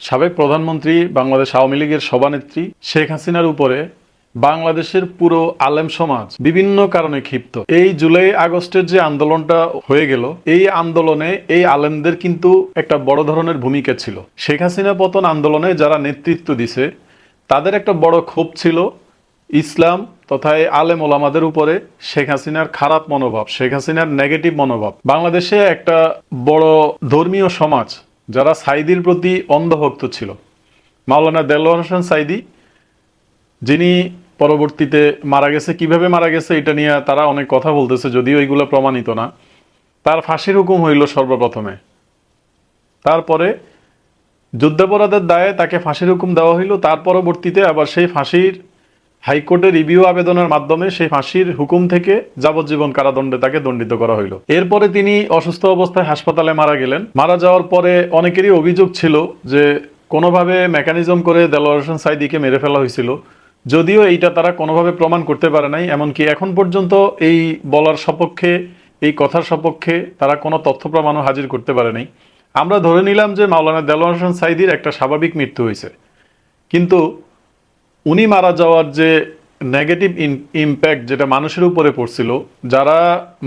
সাবেক প্রধানমন্ত্রী বাংলাদেশ আওয়ামী লীগের সভানেত্রী শেখ হাসিনার উপরে বাংলাদেশের পুরো আলেম সমাজ বিভিন্ন কারণে ক্ষিপ্ত। এই জুলাই আগস্টের যে আন্দোলনটা হয়ে গেল, এই আন্দোলনে এই আলেমদের কিন্তু একটা বড় ধরনের ভূমিকা ছিল। শেখ হাসিনা পতন আন্দোলনে যারা নেতৃত্ব দিছে তাদের একটা বড় ক্ষোভ ছিল ইসলাম তথা এই আলেম ওলামাদের উপরে শেখ হাসিনার খারাপ মনোভাব, শেখ হাসিনার নেগেটিভ মনোভাব। বাংলাদেশে একটা বড় ধর্মীয় সমাজ যারা সাইদির প্রতি অন্ধভক্ত ছিল। মাওলানা দেলোয়ার হোসেন সাইদি, যিনি পরবর্তীতে মারা গেছে, কিভাবে মারা গেছে এটা নিয়ে তারা অনেক কথা বলতেছে, যদিও এইগুলো প্রমাণিত না। তার ফাঁসির হুকুম হইল সর্বপ্রথমে, তারপরে যুদ্ধাপরাধের দায়ে তাকে ফাঁসির হুকুম দেওয়া হইল। তার পরবর্তীতে আবার সেই ফাঁসির হাইকোর্টে রিভিউ আবেদনের মাধ্যমে সেই ফাঁসির হুকুম থেকে যাবজ্জীবন কারাদণ্ডে তাকে দণ্ডিত করা হইল। এরপরে তিনি অসুস্থ অবস্থায় হাসপাতালে মারা গেলেন। মারা যাওয়ার পরে অনেকেরই অভিযোগ ছিল যে কোনোভাবে মেকানিজম করে দেলোয়ার হোসেন সাইদিকে মেরে ফেলা হয়েছিল, যদিও এইটা তারা কোনোভাবে প্রমাণ করতে পারে নাই। এমনকি এখন পর্যন্ত এই বলার সপক্ষে, এই কথার সপক্ষে তারা কোনো তথ্য প্রমাণও হাজির করতে পারে নাই। আমরা ধরে নিলাম যে মাওলানা দেলোয়ার হোসেন সাইদির একটা স্বাভাবিক মৃত্যু হয়েছে, কিন্তু উনি মারা যাওয়ার যে নেগেটিভ ইম্প্যাক্ট যেটা মানুষের উপরে পড়ছিল, যারা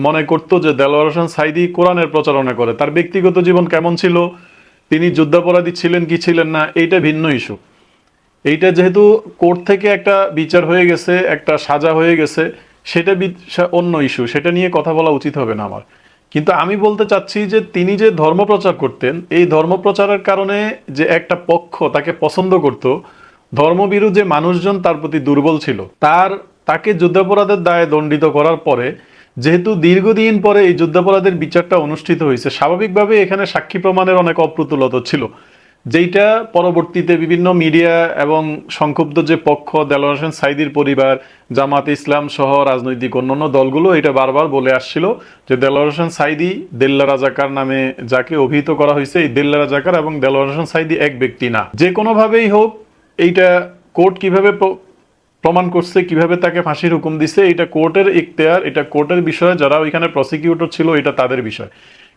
মনে করতো যে দেলোয়ার হোসেন সাইদি কোরআনের প্রচারণা করে, তার ব্যক্তিগত জীবন কেমন ছিল, তিনি যুদ্ধাপরাধী ছিলেন কি ছিলেন না, এইটা ভিন্ন ইস্যু। এইটা যেহেতু কোর্ট থেকে একটা বিচার হয়ে গেছে, একটা সাজা হয়ে গেছে, সেটা অন্য ইস্যু, সেটা নিয়ে কথা বলা উচিত হবে না আমার। কিন্তু আমি বলতে চাচ্ছি যে তিনি যে ধর্মপ্রচার করতেন, এই ধর্মপ্রচারের কারণে যে একটা পক্ষ তাকে পছন্দ করত, ধর্মবিরোধী মানুষজন তার প্রতি দুর্বল ছিল। তাকে যুদ্ধাপরাধের দায়ে দণ্ডিত করার পরে, যেহেতু দীর্ঘদিন পরে এই যুদ্ধাপরাধের বিচারটা অনুষ্ঠিত হয়েছে, স্বাভাবিকভাবে এখানে সাক্ষী প্রমাণের অনেক অপ্রতুলত ছিল, যেইটা পরবর্তীতে বিভিন্ন মিডিয়া এবং সংক্ষুব্ধ যে পক্ষ, দেলোয়ার হোসেন সাইদির পরিবার, জামাত ইসলাম সহ রাজনৈতিক অন্যান্য দলগুলো এটা বারবার বলে আসছিল যে দেলোয়ার হোসেন সাইদি দেল্লা রাজাকার নামে যাকে অভিহিত করা হয়েছে, এই দেল্লা রাজাকার এবং দেলোয়ার হোসেন সাইদি এক ব্যক্তি না। যে কোনোভাবেই হোক, এইটা কোর্ট কিভাবে প্রমাণ করছে, কিভাবে তাকে ফাঁসির হুকুম দিছে, এটা কোর্টের ইখতিয়ার, এটা কোর্টের বিষয়। যারা ওইখানে প্রসিকিউটর ছিল এটা তাদের বিষয়।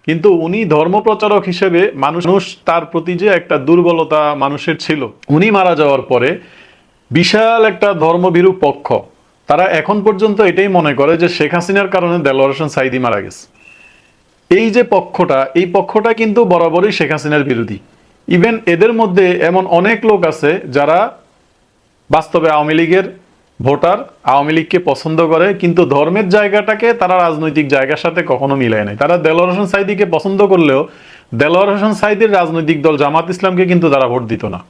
কিন্তু উনি ধর্মপ্রচারক হিসেবে মানুষ তার প্রতি যে একটা দুর্বলতা মানুষের ছিল, উনি মারা যাওয়ার পরে বিশাল একটা ধর্মভীরু পক্ষ, তারা এখন পর্যন্ত এটাই মনে করে যে শেখ হাসিনার কারণে দেলোয়ার হোসেন সাইদি মারা গেছে। এই যে পক্ষটা, এই পক্ষটা কিন্তু বরাবরই শেখ হাসিনার বিরোধী। ইভেন এদের মধ্যে এমন অনেক লোক আছে যারা বাস্তবে আওয়ামী লীগের ভোটার, আওয়ামী লীগকে পছন্দ করে, কিন্তু ধর্মের জায়গাটাকে তারা রাজনৈতিক জায়গার সাথে কখনো মিলায় নাই। তারা দেলোয়ার হোসেন সাইদিকে পছন্দ করলেও দেলোয়ার হোসেন সাইদির রাজনৈতিক দল জামাত ইসলামকে কিন্তু তারা ভোট দিত না।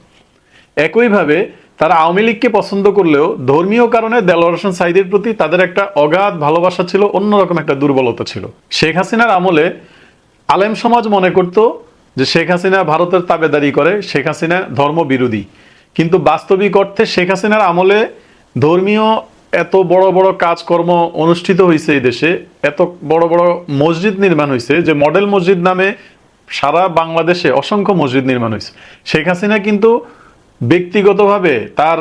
একইভাবে তারা আওয়ামী লীগকে পছন্দ করলেও ধর্মীয় কারণে দেলোয়ার হোসেন সাইদির প্রতি তাদের একটা অগাধ ভালোবাসা ছিল, অন্যরকম একটা দুর্বলতা ছিল। শেখ হাসিনার আমলে আলেম সমাজ মনে করত যে শেখ হাসিনা ভারতের তাবেদারি করে, শেখ হাসিনা ধর্ম বিরোধী। কিন্তু বাস্তবিক অর্থে শেখ হাসিনার আমলে ধর্মীয় এত বড় বড় কাজকর্ম অনুষ্ঠিত হয়েছে এই দেশে, এত বড় বড় মসজিদ নির্মাণ হয়েছে, যে মডেল মসজিদ নামে সারা বাংলাদেশে অসংখ্য মসজিদ নির্মাণ হয়েছে। শেখ হাসিনা কিন্তু ব্যক্তিগতভাবে তার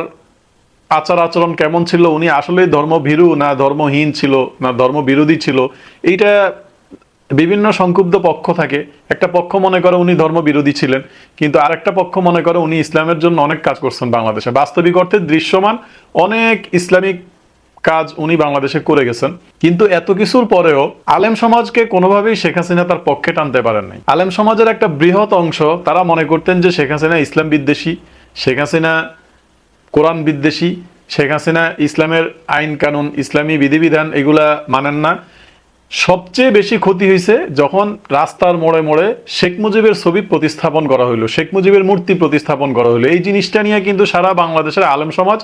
আচার আচরণ কেমন ছিল, উনি আসলে ধর্মভীরু না ধর্মহীন ছিল না ধর্মবিরোধী ছিল, এইটা বিভিন্ন সংক্ষুব্ধ পক্ষ থাকে। একটা পক্ষ মনে করে উনি ধর্মবিরোধী ছিলেন, কিন্তু আরেকটা পক্ষ মনে করে উনি ইসলামের জন্য অনেক কাজ করছেন বাংলাদেশে। বাস্তবিক অর্থে দৃশ্যমান অনেক ইসলামিক কাজ উনি বাংলাদেশে করে গেছেন। কিন্তু এত কিছুর পরেও আলেম সমাজকে কোনোভাবেই শেখ হাসিনা তার পক্ষে টানতে পারেন নাই। আলেম সমাজের একটা বৃহৎ অংশ তারা মনে করতেন যে শেখ হাসিনা ইসলাম বিদ্বেষী, শেখ হাসিনা কোরআন বিদ্বেষী, শেখ হাসিনা ইসলামের আইন কানুন, ইসলামী বিধিবিধান এগুলা মানেন না। সবচেয়ে বেশি ক্ষতি হয়েছে যখন রাস্তার মোড়ে মোড়ে শেখ মুজিবের ছবি প্রতিস্থাপন করা হইলো, শেখ মুজিবের মূর্তি প্রতিস্থাপন করা হইলো। এই জিনিসটা নিয়ে কিন্তু সারা বাংলাদেশের আলেম সমাজ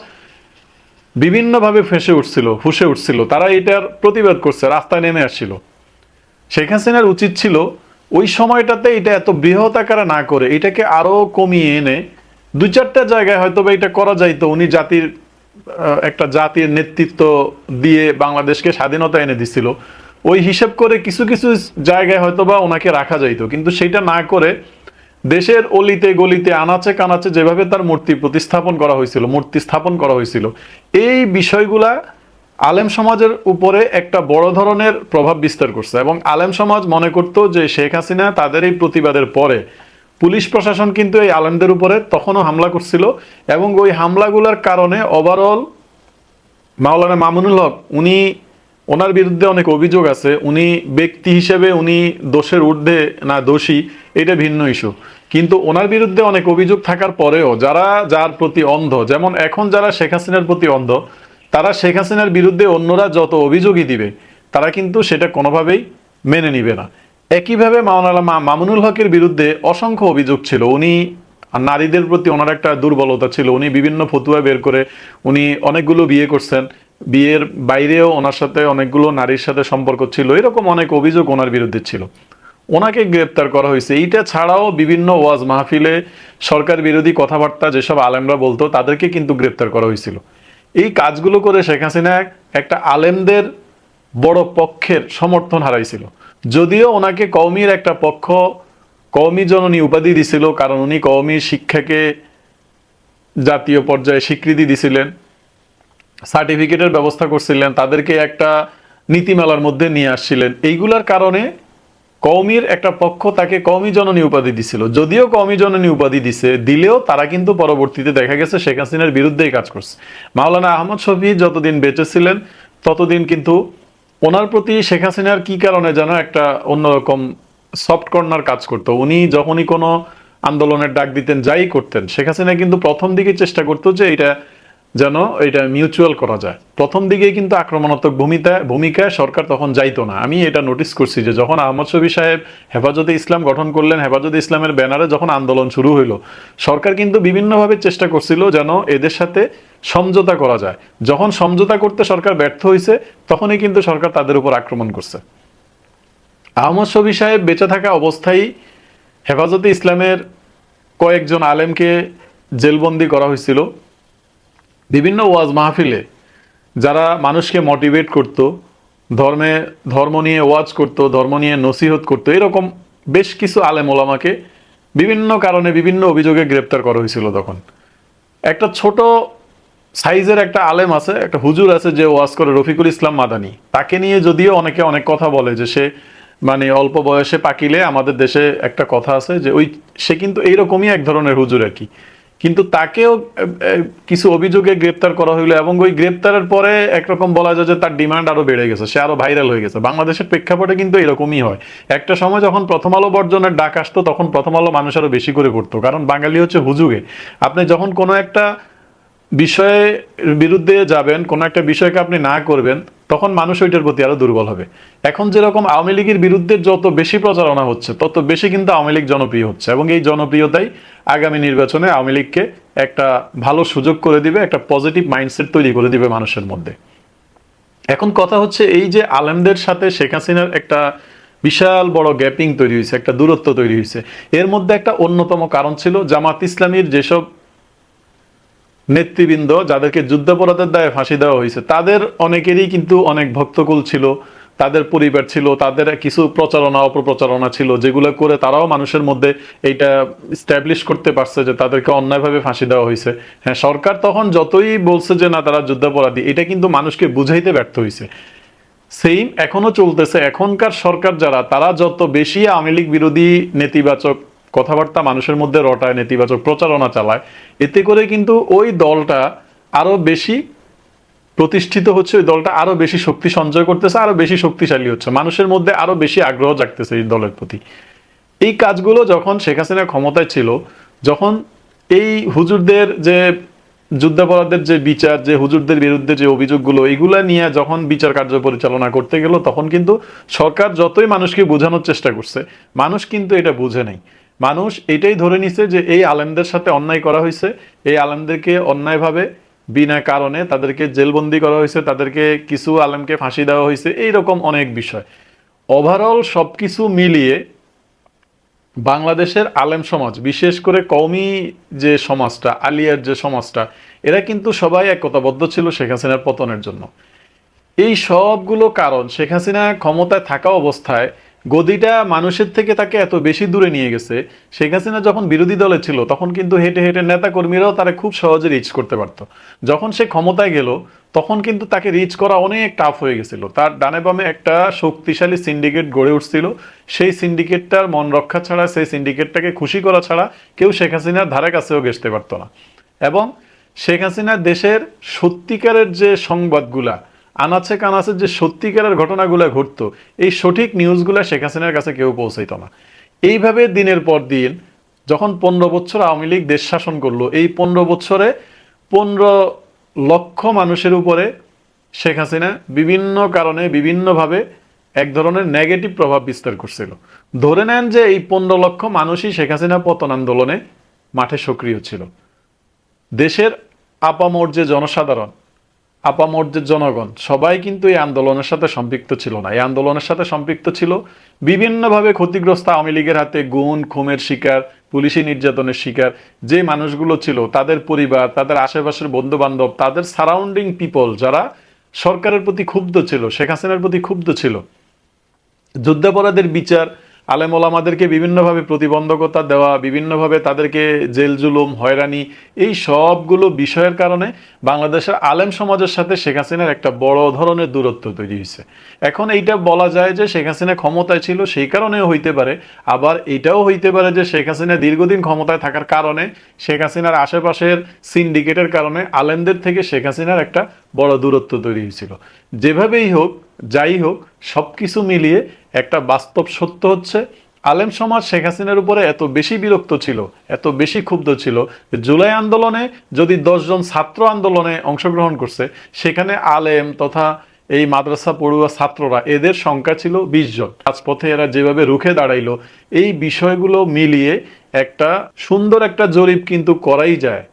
বিভিন্নভাবে ফুঁসে উঠছিল। তারা এটার প্রতিবাদ করছে, রাস্তায় নেমে আসছিল। শেখ হাসিনার উচিত ছিল ওই সময়টাতে এটা এত বৃহৎ আকারে না করে এটাকে আরো কমিয়ে এনে দুই চারটা জায়গায় হয়তো বা এটা করা যাইতো। উনি একটা জাতির নেতৃত্ব দিয়ে বাংলাদেশকে স্বাধীনতা এনে দিছিল, ওই হিসাব করে কিছু কিছু জায়গায় হয়তো বা ওনাকে রাখা যাইতো। কিন্তু সেটা না করে দেশের অলিতে গলিতে আনাচে কানাচে যেভাবে তার মূর্তি স্থাপন করা হয়েছিল, এই বিষয়গুলা আলেম সমাজের উপরে একটা বড় ধরনের প্রভাব বিস্তার করছে। এবং আলেম সমাজ মনে করত যে শেখ হাসিনা তাদের এই প্রতিবাদের পরে পুলিশ প্রশাসন কিন্তু এই আলেমদের উপরে তখনও হামলা করছিল, এবং ওই হামলাগুলোর কারণে ওভারঅল মাওলানা মামুনুল হক ওনার বিরুদ্ধে অনেক অভিযোগ আছে। উনি ব্যক্তি হিসেবে উনি দোষের ঊর্ধ্বে না দোষী, এটা ভিন্ন ইস্যু, কিন্তু ওনার বিরুদ্ধে অনেক অভিযোগ থাকার পরেও যার প্রতি অন্ধ, যেমন এখন যারা শেখ হাসিনার প্রতি অন্ধ, তারা শেখ হাসিনার বিরুদ্ধে অন্যরা যত অভিযোগই দিবে তারা কিন্তু সেটা কোনোভাবেই মেনে নিবে না। একইভাবে মাওলানা মামুনুল হকের বিরুদ্ধে অসংখ্য অভিযোগ ছিল। উনি নারীদের প্রতি ওনার একটা দুর্বলতা ছিল, উনি বিভিন্ন ফতুয়া বের করে উনি অনেকগুলো বিয়ে করছেন, বিয়ের বাইরেও ওনার সাথে অনেকগুলো নারীর সাথে সম্পর্ক ছিল, এরকম অনেক অভিযোগ ওনার বিরুদ্ধে ছিল। ওনাকে গ্রেপ্তার করা হয়েছে। এইটা ছাড়াও বিভিন্ন ওয়াজ মাহফিলে সরকার বিরোধী কথাবার্তা যেসব আলেমরা বলতো তাদেরকে কিন্তু গ্রেপ্তার করা হয়েছিল। এই কাজগুলো করে শেখ হাসিনা একটা আলেমদের বড় পক্ষের সমর্থন হারাইছিল। যদিও ওনাকে কওমির একটা পক্ষ কওমি জননী উপাধি দিছিল, কারণ উনি কওমি শিক্ষাকে জাতীয় পর্যায়ে স্বীকৃতি দিছিলেন, সার্টিফিকেটের ব্যবস্থা করছিলেন, তাদেরকে একটা নীতিমালার মধ্যে নিয়ে আসছিলেন। এইগুলার কারণে কওমির একটা পক্ষ তাকে কওমি জননী উপাধি দিছিল। যদিও কওমি জননী উপাধি দিলেও তারা কিন্তু পরবর্তীতে দেখা গেছে শেখ হাসিনার বিরুদ্ধেই কাজ করছে। মাওলানা আহমদ শফী যতদিন বেঁচে ছিলেন ততদিন কিন্তু ওনার প্রতি শেখ হাসিনার কি কারণে যেন একটা অন্যরকম সফট কর্নার কাজ করতো। উনি যখনই কোনো আন্দোলনের ডাক দিতেন, যাই করতেন, শেখ হাসিনা কিন্তু প্রথম দিকে চেষ্টা করতো যে এটা মিউচুয়াল করা যায়। প্রথম দিকে কিন্তু আক্রমণাত্মক ভূমিকায় সরকার তখন যাইতো না। আমি এটা নোটিস করছি যে যখন আহমদ শফী সাহেব হেফাজতে ইসলাম গঠন করলেন, হেফাজতে ইসলামের ব্যানারে যখন আন্দোলন শুরু হইলো, সরকার কিন্তু বিভিন্নভাবে চেষ্টা করছিল যেন এদের সাথে সমঝোতা করা যায়। যখন সমঝোতা করতে সরকার ব্যর্থ হয়েছে তখনই কিন্তু সরকার তাদের উপর আক্রমণ করছে। আহমদ শফী সাহেব বেঁচে থাকা অবস্থায় হেফাজতে ইসলামের কয়েকজন আলেমকে জেলবন্দি করা হয়েছিল। বিভিন্ন ওয়াজ মাহফিলে যারা মানুষকে মোটিভেট করত, ধর্ম নিয়ে ওয়াজ করত, ধর্ম নিয়ে নসিহত করত, এরকম বেশ কিছু আলেম ওলামাকে বিভিন্ন কারণে বিভিন্ন অভিযোগে গ্রেপ্তার করা হয়েছিল। তখন একটা ছোট সাইজের একটা আলেম আছে, একটা হুজুর আছে যে ওয়াজ করে, রফিকুল ইসলাম মাদানী, তাকে নিয়ে যদিও অনেকে অনেক কথা বলে যে সে অল্প বয়সে পাকিলে, আমাদের দেশে একটা কথা আছে যে সে কিন্তু এইরকমই এক ধরনের হুজুর আর কি, কিন্তু তাকেও কিছু অভিযোগে গ্রেপ্তার করা হইলো, এবং ওই গ্রেপ্তারের পরে একরকম বলা যায় যে তার ডিমান্ড আরো বেড়ে গেছে, সে আরো ভাইরাল হয়ে গেছে। বাংলাদেশের প্রেক্ষাপটে কিন্তু এরকমই হয়। একটা সময় যখন প্রথম আলো বর্জনের ডাক আসতো তখন প্রথম আলো মানুষ আরো বেশি করে করতো, কারণ বাঙালি হচ্ছে হুজুগে। আপনি যখন কোনো একটা বিষয়ের বিরুদ্ধে যাবেন, কোনো একটা বিষয়কে আপনি না করবেন, তখন মানুষ ওইটার প্রতি আরো দুর্বল হবে। এখন যেরকম আওয়ামী লীগের বিরুদ্ধে যত বেশি প্রচারণা হচ্ছে তত বেশি কিন্তু আওয়ামী লীগ জনপ্রিয় হচ্ছে, এবং এই জনপ্রিয়তাই আগামী নির্বাচনে আওয়ামী লীগকে একটা ভালো সুযোগ করে দিবে, একটা পজিটিভ মাইন্ডসেট তৈরি করে দিবে মানুষের মধ্যে। এখন কথা হচ্ছে, এই যে আলেমদের সাথে শেখ হাসিনার একটা বিশাল বড় গ্যাপিং তৈরি হয়েছে, একটা দূরত্ব তৈরি হয়েছে, এর মধ্যে একটা অন্যতম কারণ ছিল জামাত ইসলামীর যেসব নেতৃবৃন্দ যাদেরকে যুদ্ধাপরাধের দায়ে ফাঁসি দেওয়া হয়েছে, তাদের অনেকেরই কিন্তু অনেক ভক্তকুল ছিল, তাদের পরিবার ছিল, তাদের কিছু প্রচারণা অপপ্রচারণা ছিল, যেগুলো করে তারাও মানুষের মধ্যে এইটা স্ট্যাবলিশ করতে পারছে যে তাদেরকে অন্যায়ভাবে ফাঁসি দেওয়া হয়েছে। হ্যাঁ, সরকার তখন যতই বলছে যে না তারা যুদ্ধাপরাধী, এটা কিন্তু মানুষকে বুঝাইতে ব্যর্থ হয়েছে। সেম এখনো চলতেছে। এখনকার সরকার যারা, তারা যত বেশি আওয়ামী লীগ বিরোধী নেতিবাচক কথাবার্তা মানুষের মধ্যে রটায়, নেতিবাচক প্রচারণা চালায়, এতে করে কিন্তু ওই দলটা আরো বেশি প্রতিষ্ঠিত হচ্ছে, ওই দলটা আরো বেশি শক্তি সঞ্চয় করতেছে, আরো বেশি শক্তিশালী হচ্ছে, মানুষের মধ্যে আরো বেশি আগ্রহ জাগতেছে এই দলের প্রতি। এই কাজগুলো যখন শেখ হাসিনা ক্ষমতায় ছিল, যখন এই হুজুরদের যে যুদ্ধাপরাধের যে বিচার, যে হুজুরদের বিরুদ্ধে যে অভিযোগগুলো, এইগুলা নিয়ে যখন বিচার কার্য পরিচালনা করতে গেল, তখন কিন্তু সরকার যতই মানুষকে বোঝানোর চেষ্টা করছে, মানুষ কিন্তু এটা বুঝে নাই। মানুষ এটাই ধরে নিছে যে এই আলেমদের সাথে অন্যায় করা হয়েছে, এই আলেমদেরকে অন্যায়ভাবে বিনা কারণে তাদেরকে জেলবন্দি করা হয়েছে, তাদেরকে কিছু আলেমকে ফাঁসি দেওয়া হয়েছে, এইরকম অনেক বিষয়। ওভারঅল সবকিছু মিলিয়ে বাংলাদেশের আলেম সমাজ, বিশেষ করে কওমি যে সমাজটা, আলিয়ার যে সমাজটা, এরা কিন্তু সবাই একতাবদ্ধ ছিল শেখ হাসিনার পতনের জন্য। এই সবগুলো কারণ শেখ হাসিনা ক্ষমতায় থাকা অবস্থায় গদিটা মানুষের থেকে তাকে এত বেশি দূরে নিয়ে গেছে। শেখ হাসিনা যখন বিরোধী দলে ছিল তখন কিন্তু হেঁটে হেঁটে নেতা কর্মীরাও তারা খুব সহজে রিচ করতে পারতো। যখন সে ক্ষমতায় গেল তখন কিন্তু তাকে রিচ করা অনেক টাফ হয়ে গেছিল। তার ডানে বামে একটা শক্তিশালী সিন্ডিকেট গড়ে উঠছিল। সেই সিন্ডিকেটটার মন রক্ষা ছাড়া, সেই সিন্ডিকেটটাকে খুশি করা ছাড়া কেউ শেখ হাসিনার ধারে কাছেও ঘেঁষতে পারতো না। এবং শেখ হাসিনা দেশের সত্যিকারের যে সংবাদগুলা, আনাচে কানাচে যে সত্যিকারের ঘটনাগুলো ঘটতো, এই সঠিক নিউজগুলো শেখ হাসিনার কাছে কেউ পৌঁছাইতো না। এইভাবে দিনের পর দিন যখন 15 বছর আওয়ামী লীগ দেশ শাসন করলো, এই 15 বছরে 15 লক্ষ মানুষের উপরে শেখ হাসিনা বিভিন্ন কারণে বিভিন্নভাবে এক ধরনের নেগেটিভ প্রভাব বিস্তার করছিল। ধরে নেন যে এই 15 লক্ষ মানুষই শেখ হাসিনা পতন আন্দোলনে মাঠে সক্রিয় ছিল। দেশের আপামর যে জনসাধারণ, আপামর যে জনগণ, সবাই কিন্তু এই আন্দোলনের সাথে সম্পৃক্ত ছিল না। এই আন্দোলনের সাথে সম্পৃক্ত ছিল বিভিন্নভাবে ক্ষতিগ্রস্ত আওয়ামী লীগের হাতে গুম খুনের শিকার, পুলিশি নির্যাতনের শিকার যে মানুষগুলো ছিল, তাদের পরিবার, তাদের আশেপাশের বন্ধু বান্ধব, তাদের সারাউন্ডিং পিপল যারা সরকারের প্রতি ক্ষুব্ধ ছিল, শেখ হাসিনার প্রতি ক্ষুব্ধ ছিল। যুদ্ধাপরাধের বিচার, আলেম ওলামাদেরকে বিভিন্নভাবে প্রতিবন্ধকতা দেওয়া, বিভিন্নভাবে তাদেরকে জেল জুলুম হয়রানি, এই সবগুলো বিষয়ের কারণে বাংলাদেশের আলেম সমাজের সাথে শেখ হাসিনার একটা বড় ধরনের দূরত্ব তৈরি হয়েছে। এখন এইটা বলা যায় যে শেখ হাসিনা ক্ষমতায় ছিল সেই কারণেও হইতে পারে, আবার এটাও হইতে পারে যে শেখ হাসিনা দীর্ঘদিন ক্ষমতায় থাকার কারণে, শেখ হাসিনার আশেপাশের সিন্ডিকেটের কারণে আলেমদের থেকে শেখ হাসিনার একটা বড় দূরত্ব তৈরি হয়েছিল। যেভাবেই হোক, যাই হোক, সবকিছু মিলিয়ে একটা বাস্তব সত্য হচ্ছে আলেম সমাজ শেখ হাসিনার উপরে এত বেশি বিরক্ত ছিল, এত বেশি ক্ষুব্ধ ছিল, জুলাই আন্দোলনে যদি 10 জন ছাত্র আন্দোলনে অংশগ্রহণ করছে, সেখানে আলেম তথা এই মাদ্রাসা পড়ুয়া ছাত্ররা, এদের সংখ্যা ছিল 20 জন। রাজপথে এরা যেভাবে রুখে দাঁড়াইলো, এই বিষয়গুলো মিলিয়ে একটা সুন্দর একটা জরিপ কিন্তু করাই যায়।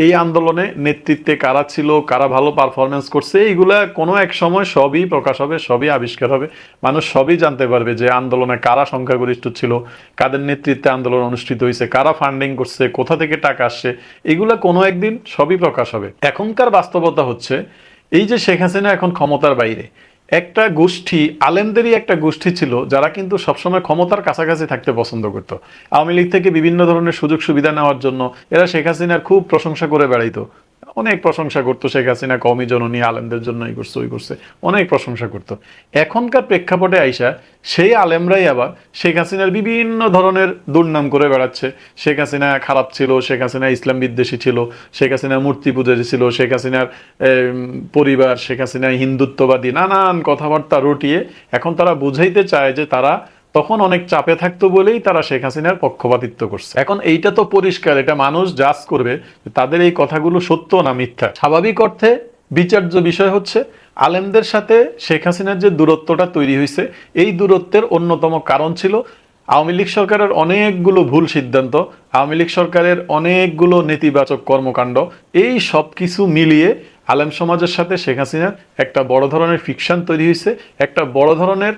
এই আন্দোলনে নেতৃত্বে কারা ছিল, কারা ভালো পারফরমেন্স করছে, এইগুলা কোনো এক সময় সবই প্রকাশ হবে, সবই আবিষ্কার হবে। মানুষ সবই জানতে পারবে যে আন্দোলনে কারা সংখ্যাগরিষ্ঠ ছিল, কাদের নেতৃত্বে আন্দোলন অনুষ্ঠিত হয়েছে, কারা ফান্ডিং করছে, কোথা থেকে টাকা আসছে, এগুলা কোনো একদিন সবই প্রকাশ হবে। এখনকার বাস্তবতা হচ্ছে এই যে শেখ হাসিনা এখন ক্ষমতার বাইরে, একটা গোষ্ঠী, আলেমদেরই একটা গোষ্ঠী ছিল যারা কিন্তু সবসময় ক্ষমতার কাছাকাছি থাকতে পছন্দ করতো। আওয়ামী লীগ থেকে বিভিন্ন ধরনের সুযোগ সুবিধা নেওয়ার জন্য এরা শেখ হাসিনার খুব প্রশংসা করে বেড়াইতো, অনেক প্রশংসা করতো। শেখ হাসিনা কওমি জননী, আলেমদের জন্য এই করছে ওই করছে, অনেক প্রশংসা করতো। এখনকার প্রেক্ষাপটে আইসা সেই আলেমরাই আবার শেখ হাসিনার বিভিন্ন ধরনের দুর্নাম করে বেড়াচ্ছে। শেখ হাসিনা খারাপ ছিল, শেখ হাসিনা ইসলাম বিদ্বেষী ছিল, শেখ হাসিনা মূর্তি পূজারী ছিল, শেখ হাসিনার পরিবার, শেখ হাসিনা হিন্দুত্ববাদী, নানান কথাবার্তা রটিয়ে এখন তারা বুঝাইতে চায় যে তারা তখন অনেক চাপে থাকতো বলেই তারা শেখ হাসিনার পক্ষপাতিত্ব করছে। এখন এইটা তো পরিষ্কার, এটা মানুষ জাজ করবে তাদের এই কথাগুলো সত্য না মিথ্যা। স্বাভাবিক অর্থে বিচার্য বিষয় হচ্ছে আলেমদের সাথে শেখ হাসিনার যে দূরত্বটা তৈরি হয়েছে, এই দূরত্বের অন্যতম কারণ ছিল আওয়ামী লীগ সরকারের অনেকগুলো ভুল সিদ্ধান্ত, আওয়ামী লীগ সরকারের অনেকগুলো নেতিবাচক কর্মকাণ্ড। এই সব কিছু মিলিয়ে আলেম সমাজের সাথে শেখ হাসিনার একটা বড় ধরনের ফিকশন তৈরি হয়েছে, একটা বড় ধরনের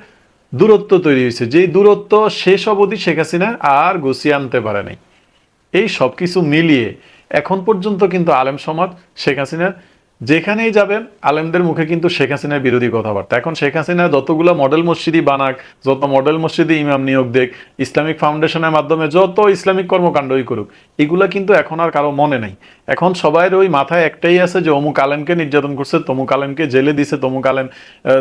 দূরত্ব তৈরি হয়েছে। যেই দূরত্ব শেষ অবধি শেখ হাসিনা আর গুছিয়ে আনতে পারে নাই। এই সব কিছু মিলিয়ে এখন পর্যন্ত কিন্তু আলেম সমাজ শেখ হাসিনা যেখানেই যাবেন আলেমদের মুখে কিন্তু শেখ হাসিনার বিরোধী কথাবার্তা। এখন শেখ হাসিনা যতগুলো মডেল মসজিদই বানাক, যত মডেল মসজিদে ইমাম নিয়োগ দেখ, ইসলামিক ফাউন্ডেশনের মাধ্যমে যত ইসলামিক কর্মকাণ্ডই করুক, এগুলা কিন্তু এখন আর কারো মনে নাই। এখন সবাইয়ের ওই মাথায় একটাই আছে যে অমুক আলেমকে নির্যাতন করছে, তমুক আলেমকে জেলে দিছে,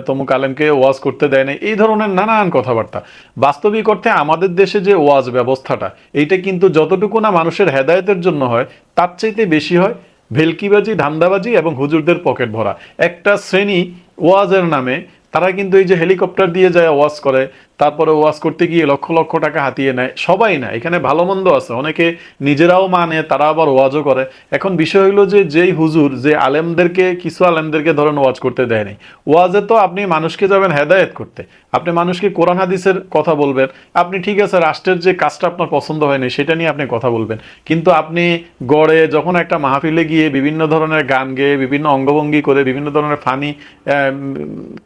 তমুক আলেমকে ওয়াজ করতে দেয় না, এই ধরনের নানান কথাবার্তা। বাস্তবিক অর্থে আমাদের দেশে যে ওয়াজ ব্যবস্থাটা, এইটা কিন্তু যতটুকু না মানুষের হেদায়েতের জন্য হয়, তার চাইতে বেশি হয় ভেলকিবাজি, ধান্দাবাজি এবং হুজুরদের পকেট ভরা। একটা শ্রেণী ওয়াজের নামে তারা কিন্তু এই যে হেলিকপ্টার দিয়ে যায় ওয়াজ করে, তারপরে ওয়াজ করতে গিয়ে লক্ষ লক্ষ টাকা হাতিয়ে নেয়। সবাই না, এখানে ভালো মন্দ আছে, অনেকে নিজেরাও মানে, তারা আবার ওয়াজও করে। এখন বিষয় হলো যে যেই হুজুর, যে আলেমদেরকে, কিছু আলেমদেরকে ধরেন ওয়াজ করতে দেয় নাই, ওয়াজে তো আপনি মানুষকে যাবেন হেদায়েত করতে, আপনি মানুষকে কোরআন হাদিসের কথা বলবেন, আপনি ঠিক আছে রাষ্ট্রের যে কাজটা আপনার পছন্দ হয়নি সেটা নিয়ে আপনি কথা বলবেন, কিন্তু আপনি গড়ে যখন একটা মাহফিলে গিয়ে বিভিন্ন ধরনের গান গেয়ে, বিভিন্ন অঙ্গভঙ্গি করে, বিভিন্ন ধরনের ফানি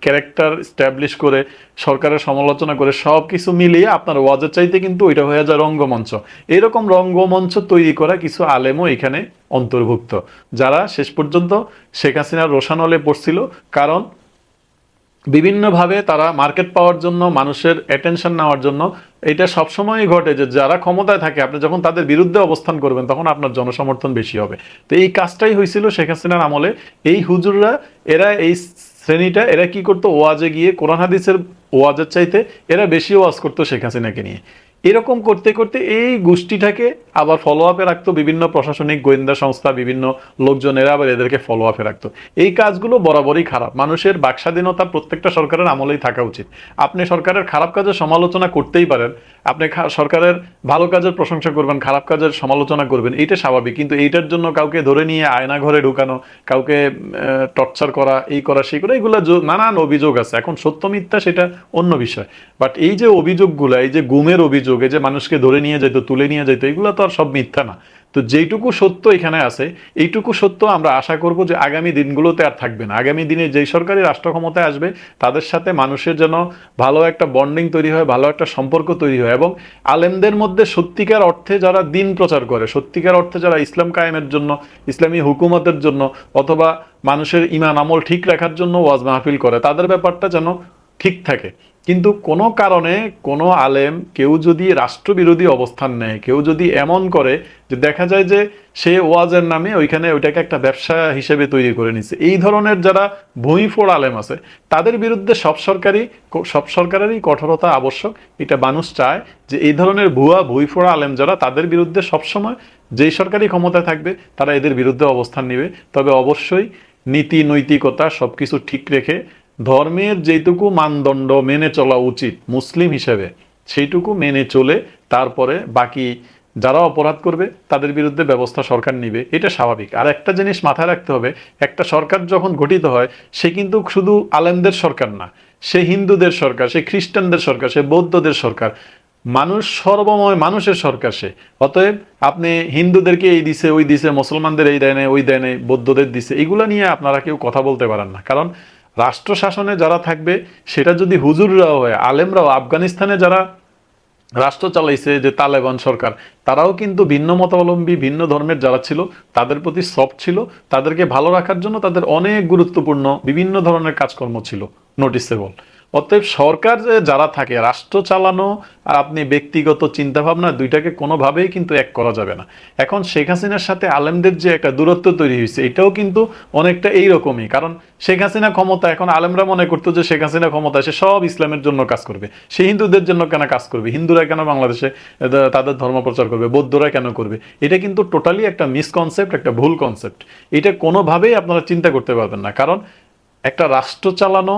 ক্যারেক্টার স্ট্যাবলিশ করে, সরকারের সমালোচনা করে, সব কিছু মিলিয়ে আপনার ওয়াজের চাইতে কিন্তু ওইটা হয়ে যায় রঙ্গমঞ্চ। এরকম রঙ্গমঞ্চ তৈরি করা কিছু আলেমও এখানে অন্তর্ভুক্ত, যারা শেষ পর্যন্ত শেখ হাসিনার রোষানলে পড়ছিল। কারণ বিভিন্নভাবে তারা মার্কেট পাওয়ার জন্য, মানুষের অ্যাটেনশন নেওয়ার জন্য, এটা সবসময়ই ঘটে যে যারা ক্ষমতায় থাকে আপনি যখন তাদের বিরুদ্ধে অবস্থান করবেন তখন আপনার জনসমর্থন বেশি হবে। তো এই কাজটাই হয়েছিল শেখ হাসিনার আমলে। এই হুজুররা, এরা এই শ্রেণীটা, এরা কি করতো, ওয়াজে গিয়ে কোরআন হাদিসের ওয়াজের চাইতে এরা বেশি ওয়াজ করতো শেখ হাসিনাকে নিয়ে। এরকম করতে করতে এই গোষ্ঠীটাকে আবার ফলো আপে রাখতো বিভিন্ন প্রশাসনিক গোয়েন্দা সংস্থা, বিভিন্ন লোকজনেরা আবার এদেরকে ফলো আপে রাখতো। এই কাজগুলো বরাবরই খারাপ। মানুষের বাকস্বাধীনতা প্রত্যেকটা সরকারের আমলেই থাকা উচিত। আপনি সরকারের খারাপ কাজের সমালোচনা করতেই পারেন, আপনি সরকারের ভালো কাজের প্রশংসা করবেন, খারাপ কাজের সমালোচনা করবেন, এইটা স্বাভাবিক। কিন্তু এইটার জন্য কাউকে ধরে নিয়ে আয়না ঘরে ঢুকানো, কাউকে টর্চার করা, এই করা সেই করা, এগুলো নানান অভিযোগ আছে। এখন সত্য মিথ্যা সেটা অন্য বিষয়, বাট এই যে অভিযোগগুলো, এই যে গুমের অভিযোগ, এই যে মানুষকে ধরে নিয়ে যেত, তুলে নিয়ে যেত, এগুলো তো আর সব মিথ্যা না। তো যেইটুকু সত্য এখানে আছে, এইটুকু সত্য আমরা আশা করব যে আগামী দিনগুলোতে আর থাকবে না। আগামী দিনে যেই সরকারি রাষ্ট্র ক্ষমতায় আসবে তাদের সাথে মানুষের যেন ভালো একটা বন্ডিং তৈরি হয়, ভালো একটা সম্পর্ক তৈরি হয়, এবং আলেমদের মধ্যে সত্যিকার অর্থে যারা দিন প্রচার করে, সত্যিকার অর্থে যারা ইসলাম কায়েমের জন্য, ইসলামী হুকুমতের জন্য, অথবা মানুষের ঈমান আমল ঠিক রাখার জন্য ওয়াজ মাহফিল করে, তাদের ব্যাপারটা যেন ঠিক থাকে। কিন্তু কোনো কারণে কোনো আলেম কেউ যদি রাষ্ট্রবিরোধী অবস্থান নেয়, কেউ যদি এমন করে যে দেখা যায় যে সে ওয়াজের নামে ওইখানে ওইটাকে একটা ব্যবসা হিসেবে তৈরি করে নিচ্ছে, এই ধরনের যারা ভুঁইফোড় আলেম আছে, তাদের বিরুদ্ধে সব সরকারেরই কঠোরতা আবশ্যক। এটা মানুষ চায় যে এই ধরনের ভুয়া ভুঁইফোড়া আলেম যারা, তাদের বিরুদ্ধে সবসময় যেই সরকারি ক্ষমতায় থাকবে তারা এদের বিরুদ্ধে অবস্থান নেবে। তবে অবশ্যই নীতি নৈতিকতা সবকিছু ঠিক রেখে ধর্মের যেটুকু মানদণ্ড মেনে চলা উচিত মুসলিম হিসেবে, সেইটুকু মেনে চলে তারপরে বাকি যারা অপরাধ করবে তাদের বিরুদ্ধে ব্যবস্থা সরকার নিবে, এটা স্বাভাবিক। আর একটা জিনিস মাথায় রাখতে হবে, একটা সরকার যখন গঠিত হয় সে কিন্তু শুধু আলেমদের সরকার না, সে হিন্দুদের সরকার, সে খ্রিস্টানদের সরকার, সে বৌদ্ধদের সরকার, মানুষ সর্বময় মানুষের সরকার সে। অতএব আপনি হিন্দুদেরকে এই দিছে ওই দিছে, মুসলমানদের এই দেয় নেই ওই দেয় নেই, বৌদ্ধদের দিছে, এগুলো নিয়ে আপনারা কেউ কথা বলতে পারেন না। কারণ রাষ্ট্র শাসনে যারা থাকবে সেটা যদি হুজুররাও হয়, আলেমরাও, আফগানিস্তানে যারা রাষ্ট্র চালাইছে যে তালেবান সরকার, তারাও কিন্তু ভিন্ন মতাবলম্বী, ভিন্ন ধর্মের যারা ছিল তাদের প্রতি সফট ছিল, তাদেরকে ভালো রাখার জন্য তাদের অনেক গুরুত্বপূর্ণ বিভিন্ন ধরনের কাজকর্ম ছিল নোটিসেবল। অতএব সরকার যারা থাকে, রাষ্ট্র চালানো আর আপনি ব্যক্তিগত চিন্তাভাবনা, দুইটাকে কোনোভাবেই কিন্তু এক করা যাবে না। এখন শেখ হাসিনার সাথে আলেমদের যে একটা দূরত্ব তৈরি হয়েছে, এটাও কিন্তু অনেকটা এইরকমই। কারণ শেখ হাসিনা ক্ষমতা, এখন আলেমরা মনে করতো যে শেখ হাসিনা ক্ষমতা, সে সব ইসলামের জন্য কাজ করবে, সে হিন্দুদের জন্য কেন কাজ করবে, হিন্দুরা কেন বাংলাদেশে তাদের ধর্ম প্রচার করবে, বৌদ্ধরা কেন করবে। এটা কিন্তু টোটালি একটা মিসকনসেপ্ট, একটা ভুল কনসেপ্ট। এটা কোনোভাবেই আপনারা চিন্তা করতে পারবেন না। কারণ একটা রাষ্ট্র চালানো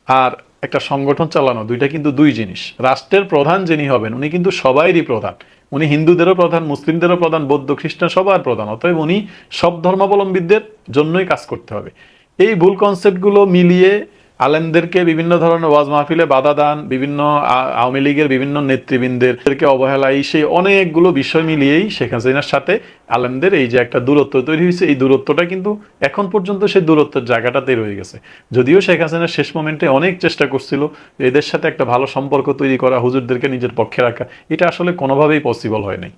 আর একটা সংগঠন চালানো দুইটা কিন্তু দুই জিনিস। রাষ্ট্রের প্রধান যিনি হবেন উনি কিন্তু সবাইরই প্রধান, উনি হিন্দুদেরও প্রধান, মুসলিমদেরও প্রধান, বৌদ্ধ খ্রিস্টান সবার প্রধান। অতএব উনি সব ধর্মাবলম্বীদের জন্যই কাজ করতে হবে। এই ভুল কনসেপ্টগুলো মিলিয়ে আলেমদেরকে বিভিন্ন ধরনের ওয়াজ মাহফিলে বাধা দান, বিভিন্ন আওয়ামী লীগের বিভিন্ন নেতৃবৃন্দেরকে অবহেলা, এই সেই অনেকগুলো বিষয় মিলিয়েই শেখ হাসিনার সাথে আলেমদের এই যে একটা দূরত্ব তৈরি হয়েছে, এই দূরত্বটা কিন্তু এখন পর্যন্ত সেই দূরত্বের জায়গাটাতেই রয়ে গেছে। যদিও শেখ হাসিনা শেষ মোমেন্টে অনেক চেষ্টা করছিল এদের সাথে একটা ভালো সম্পর্ক তৈরি করা, হুজুরদেরকে নিজের পক্ষে রাখা, এটা আসলে কোনোভাবেই পসিবল হয় নাই।